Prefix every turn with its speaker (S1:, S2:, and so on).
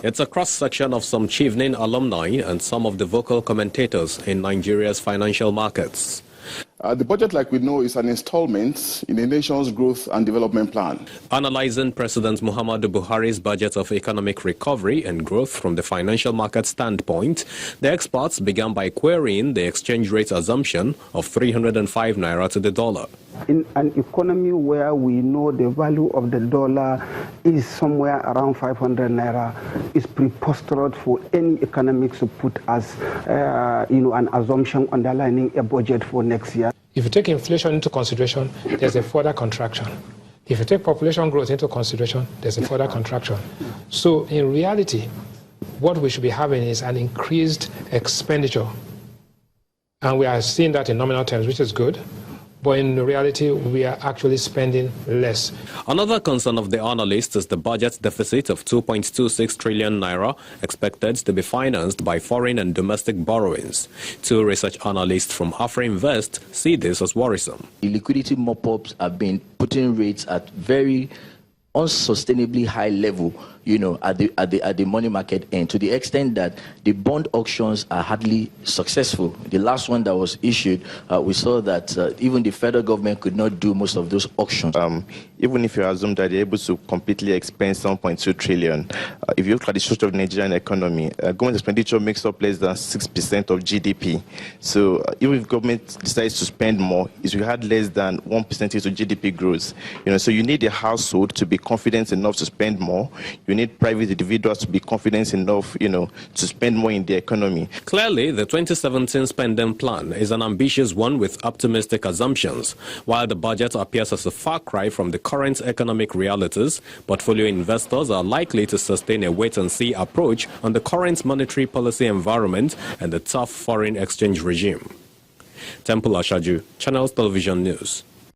S1: It's a cross-section of some Chevening alumni and some of the vocal commentators in Nigeria's financial markets.
S2: The budget, like we know, is an installment in the nation's growth and development plan.
S1: Analyzing President Muhammadu Buhari's budget of economic recovery and growth from the financial market standpoint, the experts began by querying the exchange rate assumption of 305 naira to the dollar.
S3: In an economy where we know the value of the dollar is somewhere around 500 naira, it's preposterous for any economics to put as an assumption underlining a budget for next year.
S4: If you take inflation into consideration, there's a further contraction. If you take population growth into consideration, there's a further contraction. So in reality, what we should be having is an increased expenditure. And we are seeing that in nominal terms, which is good. But in reality, we are actually spending less.
S1: Another concern of the analysts is the budget deficit of 2.26 trillion naira expected to be financed by foreign and domestic borrowings. Two research analysts from AfriInvest see this as worrisome.
S5: The liquidity mop-ups have been putting rates at very unsustainably high level, at the money market end, to the extent that the bond auctions are hardly successful. The last one that was issued, we saw that even the federal government could not do most of those auctions.
S6: Even if you assume that they're able to completely expend 1.2 trillion, if you look at the structure of the Nigerian economy, government expenditure makes up less than 6% of GDP. So even if government decides to spend more, it will add less than 1% to GDP growth. So you need a household to be confident enough to spend more. You need private individuals to be confident enough, to spend more in the economy. Clearly, the 2017 spending plan is an ambitious one with optimistic assumptions. While the budget appears as a far cry from the current economic realities, portfolio investors are likely to sustain a wait-and-see approach on the current monetary policy environment and the tough foreign exchange regime. Temple Ashaju, Channels Television News.